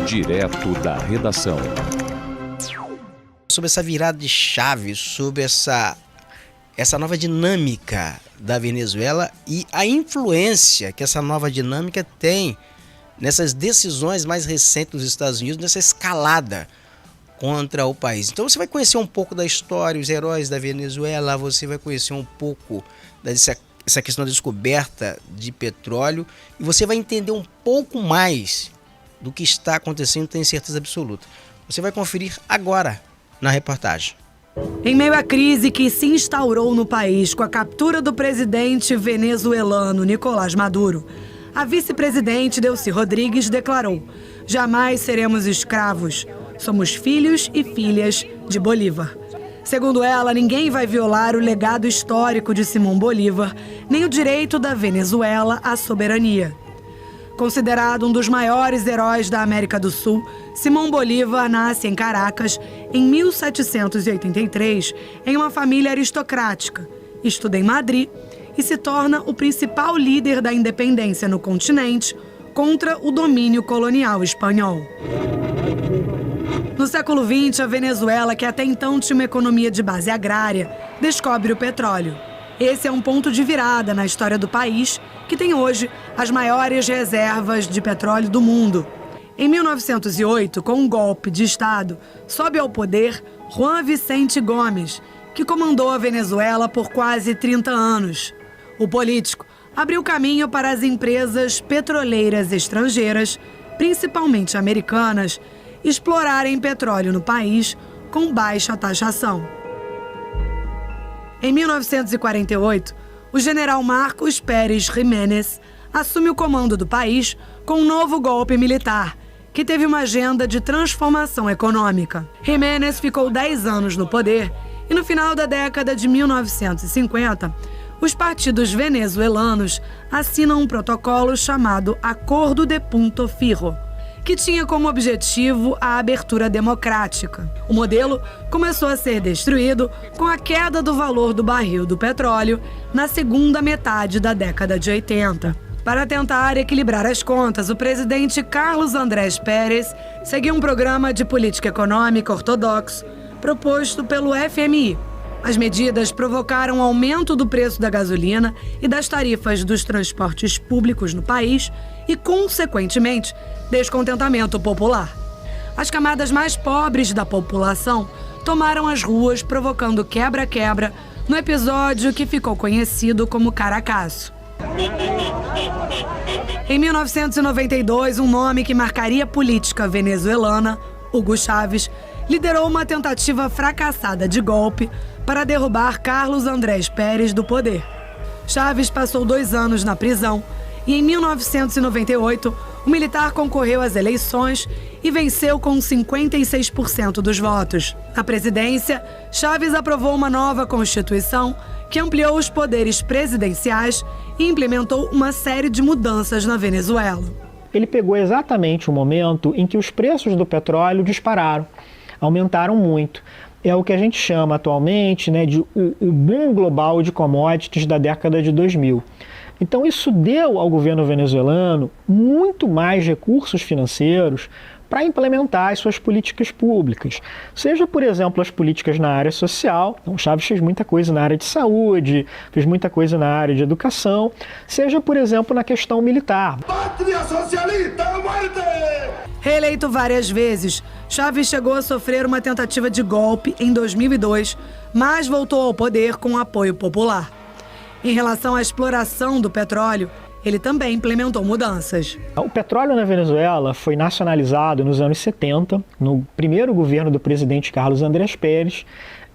Direto da redação. Sobre essa virada de chave, sobre essa nova dinâmica da Venezuela e a influência que essa nova dinâmica tem nessas decisões mais recentes dos Estados Unidos, nessa escalada contra o país. Então você vai conhecer um pouco da história, os heróis da Venezuela, você vai conhecer um pouco essa questão da descoberta de petróleo e você vai entender um pouco mais do que está acontecendo, tenho certeza absoluta. Você vai conferir agora na reportagem. Em meio à crise que se instaurou no país com a captura do presidente venezuelano Nicolás Maduro, a vice-presidente Delcy Rodrigues declarou: jamais seremos escravos. Somos filhos e filhas de Bolívar. Segundo ela, ninguém vai violar o legado histórico de Simão Bolívar, nem o direito da Venezuela à soberania. Considerado um dos maiores heróis da América do Sul, Simão Bolívar nasce em Caracas em 1783, em uma família aristocrática. Estuda em Madrid e se torna o principal líder da independência no continente contra o domínio colonial espanhol. No século XX, a Venezuela, que até então tinha uma economia de base agrária, descobre o petróleo. Esse é um ponto de virada na história do país, que tem hoje as maiores reservas de petróleo do mundo. Em 1908, com um golpe de Estado, sobe ao poder Juan Vicente Gomes, que comandou a Venezuela por quase 30 anos. O político abriu caminho para as empresas petroleiras estrangeiras, principalmente americanas, explorarem petróleo no país com baixa taxação. Em 1948, o general Marcos Pérez Jiménez assume o comando do país com um novo golpe militar, que teve uma agenda de transformação econômica. Jiménez ficou 10 anos no poder e no final da década de 1950, os partidos venezuelanos assinam um protocolo chamado Acordo de Punto Fijo, que tinha como objetivo a abertura democrática. O modelo começou a ser destruído com a queda do valor do barril do petróleo na segunda metade da década de 80. Para tentar equilibrar as contas, o presidente Carlos Andrés Pérez seguiu um programa de política econômica ortodoxo proposto pelo FMI. As medidas provocaram um aumento do preço da gasolina e das tarifas dos transportes públicos no país e, consequentemente, descontentamento popular. As camadas mais pobres da população tomaram as ruas, provocando quebra-quebra no episódio que ficou conhecido como Caracaço. Em 1992, um nome que marcaria a política venezuelana, Hugo Chávez, liderou uma tentativa fracassada de golpe para derrubar Carlos Andrés Pérez do poder. Chávez passou 2 anos na prisão e, em 1998, o militar concorreu às eleições e venceu com 56% dos votos. Na presidência, Chávez aprovou uma nova Constituição que ampliou os poderes presidenciais e implementou uma série de mudanças na Venezuela. Ele pegou exatamente o momento em que os preços do petróleo dispararam, aumentaram muito. É o que a gente chama atualmente, de o boom global de commodities da década de 2000. Então isso deu ao governo venezuelano muito mais recursos financeiros para implementar as suas políticas públicas. Seja, por exemplo, as políticas na área social, então Chávez fez muita coisa na área de saúde, fez muita coisa na área de educação, seja, por exemplo, na questão militar. Pátria socialista, muerte! Reeleito várias vezes, Chávez chegou a sofrer uma tentativa de golpe em 2002, mas voltou ao poder com apoio popular. Em relação à exploração do petróleo, ele também implementou mudanças. O petróleo na Venezuela foi nacionalizado nos anos 70, no primeiro governo do presidente Carlos Andrés Pérez,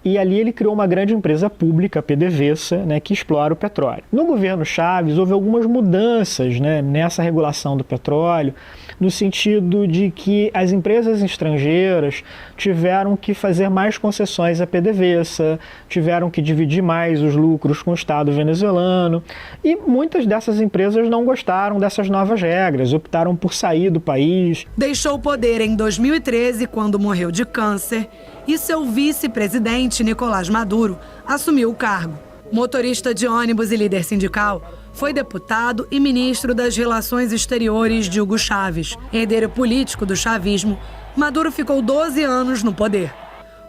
e ali ele criou uma grande empresa pública, a PDVSA, que explora o petróleo. No governo Chávez, houve algumas mudanças nessa regulação do petróleo, no sentido de que as empresas estrangeiras tiveram que fazer mais concessões à PDVSA, tiveram que dividir mais os lucros com o Estado venezuelano, e muitas dessas empresas não gostaram dessas novas regras, optaram por sair do país. Deixou o poder em 2013, quando morreu de câncer, e seu vice-presidente, Nicolás Maduro, assumiu o cargo. Motorista de ônibus e líder sindical, Foi deputado e ministro das Relações Exteriores de Hugo Chávez. Herdeiro político do chavismo, Maduro ficou 12 anos no poder.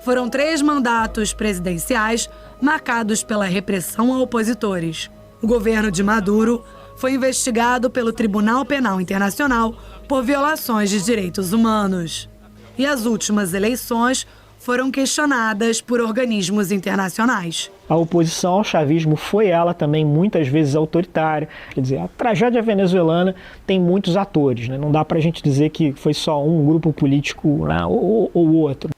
Foram 3 mandatos presidenciais marcados pela repressão a opositores. O governo de Maduro foi investigado pelo Tribunal Penal Internacional por violações de direitos humanos. E as últimas eleições foram questionadas por organismos internacionais. A oposição ao chavismo foi ela também muitas vezes autoritária. Quer dizer, a tragédia venezuelana tem muitos atores, né? Não dá para a gente dizer que foi só um grupo político, né, ou outro.